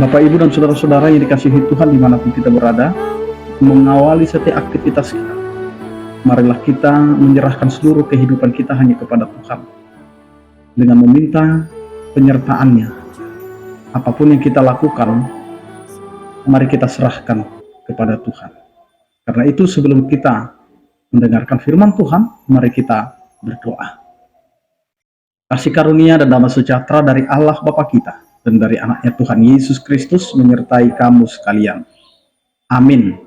Bapak, Ibu, dan saudara-saudara yang dikasihi Tuhan dimanapun kita berada, mengawali setiap aktivitas kita, marilah kita menyerahkan seluruh kehidupan kita hanya kepada Tuhan, dengan meminta penyertaan-Nya. Apapun yang kita lakukan, mari kita serahkan kepada Tuhan. Karena itu sebelum kita mendengarkan firman Tuhan, mari kita berdoa. Kasih karunia dan damai sejahtera dari Allah Bapa kita dan dari anaknya Tuhan Yesus Kristus menyertai kamu sekalian. Amin.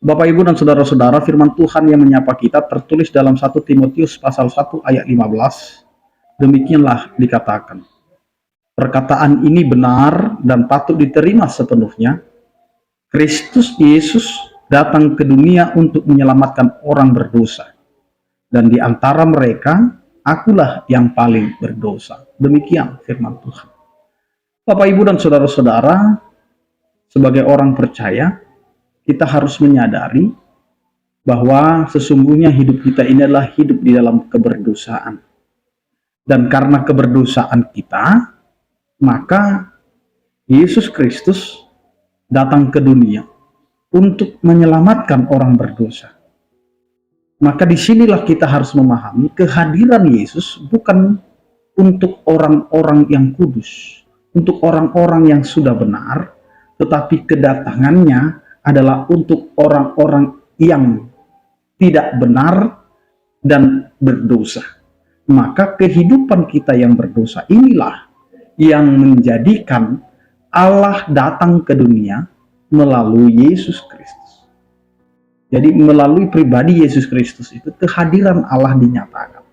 Bapak, Ibu, dan saudara-saudara, firman Tuhan yang menyapa kita tertulis dalam 1 Timotius pasal 1 ayat 15. Demikianlah dikatakan, perkataan ini benar dan patut diterima sepenuhnya. Kristus Yesus datang ke dunia untuk menyelamatkan orang berdosa, dan di antara mereka akulah yang paling berdosa. Demikian firman Tuhan. Bapak, Ibu, dan saudara-saudara, sebagai orang percaya, kita harus menyadari bahwa sesungguhnya hidup kita ini adalah hidup di dalam keberdosaan. Dan karena keberdosaan kita, maka Yesus Kristus datang ke dunia untuk menyelamatkan orang berdosa. Maka disinilah kita harus memahami kehadiran Yesus bukan untuk orang-orang yang kudus, untuk orang-orang yang sudah benar, tetapi kedatangannya adalah untuk orang-orang yang tidak benar dan berdosa. Maka kehidupan kita yang berdosa inilah yang menjadikan Allah datang ke dunia melalui Yesus Kristus. Jadi melalui pribadi Yesus Kristus itu kehadiran Allah dinyatakan.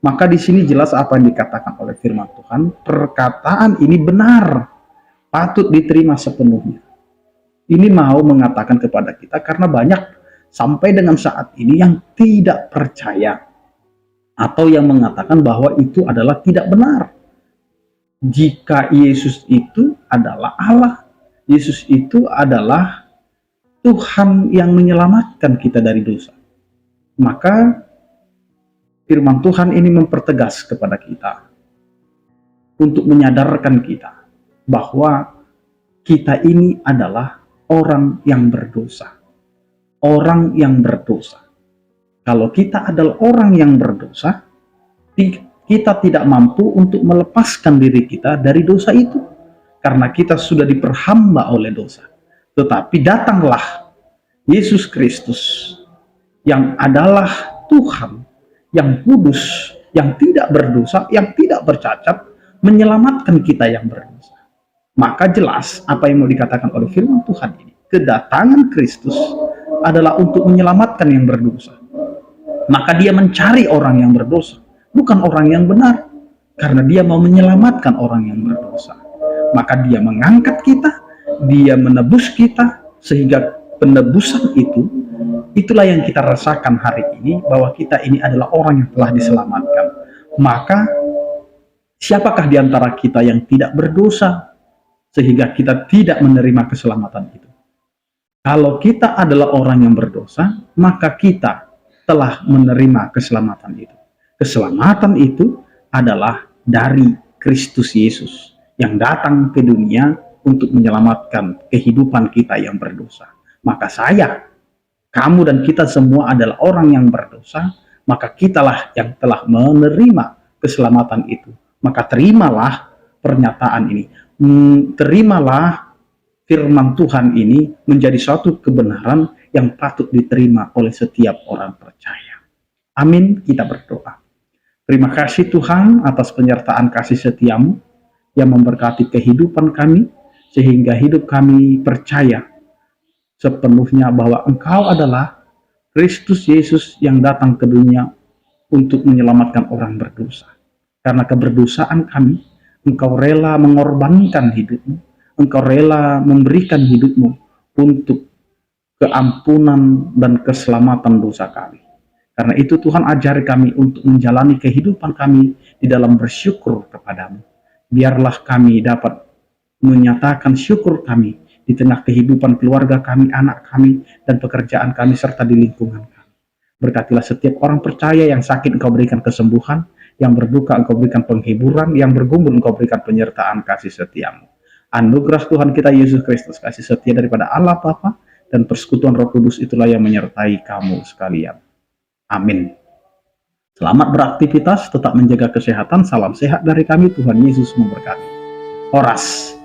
Maka di sini jelas apa yang dikatakan oleh firman Tuhan, perkataan ini benar, patut diterima sepenuhnya. Ini mau mengatakan kepada kita karena banyak sampai dengan saat ini yang tidak percaya atau yang mengatakan bahwa itu adalah tidak benar. Jika Yesus itu adalah Allah, Yesus itu adalah Tuhan yang menyelamatkan kita dari dosa, maka firman Tuhan ini mempertegas kepada kita untuk menyadarkan kita bahwa kita ini adalah orang yang berdosa. Orang yang berdosa. Kalau kita adalah orang yang berdosa, kita tidak mampu untuk melepaskan diri kita dari dosa itu. Karena kita sudah diperhamba oleh dosa. Tetapi datanglah Yesus Kristus yang adalah Tuhan, yang kudus, yang tidak berdosa, yang tidak bercacat, menyelamatkan kita yang berdosa. Maka jelas apa yang mau dikatakan oleh firman Tuhan ini. Kedatangan Kristus adalah untuk menyelamatkan yang berdosa. Maka dia mencari orang yang berdosa, bukan orang yang benar. Karena dia mau menyelamatkan orang yang berdosa. Maka dia mengangkat kita, dia menebus kita, sehingga penebusan itu, itulah yang kita rasakan hari ini, bahwa kita ini adalah orang yang telah diselamatkan. Maka siapakah di antara kita yang tidak berdosa sehingga kita tidak menerima keselamatan itu? Kalau kita adalah orang yang berdosa, maka kita telah menerima keselamatan itu. Keselamatan itu adalah dari Kristus Yesus yang datang ke dunia untuk menyelamatkan kehidupan kita yang berdosa. Maka saya, kamu, dan kita semua adalah orang yang berdosa, maka kitalah yang telah menerima keselamatan itu. Maka terimalah pernyataan ini, terimalah firman Tuhan ini menjadi suatu kebenaran yang patut diterima oleh setiap orang percaya. Amin, kita berdoa. Terima kasih Tuhan atas penyertaan kasih setiamu yang memberkati kehidupan kami, sehingga hidup kami percaya sepenuhnya bahwa Engkau adalah Kristus Yesus yang datang ke dunia untuk menyelamatkan orang berdosa. Karena keberdosaan kami, Engkau rela mengorbankan hidupmu, Engkau rela memberikan hidupmu untuk keampunan dan keselamatan dosa kami. Karena itu Tuhan ajari kami untuk menjalani kehidupan kami di dalam bersyukur kepadamu. Biarlah kami dapat menyatakan syukur kami di tengah kehidupan keluarga kami, anak kami, dan pekerjaan kami, serta di lingkungan kami. Berkatilah setiap orang percaya yang sakit, Engkau berikan kesembuhan, Yang berduka Engkau berikan penghiburan, yang bergumul Engkau berikan penyertaan kasih setiamu. Anugerah Tuhan kita Yesus Kristus, kasih setia daripada Allah Bapa, dan persekutuan Roh Kudus itulah yang menyertai kamu sekalian. Amin. Selamat beraktivitas, tetap menjaga kesehatan. Salam sehat dari kami, Tuhan Yesus memberkati. Horas.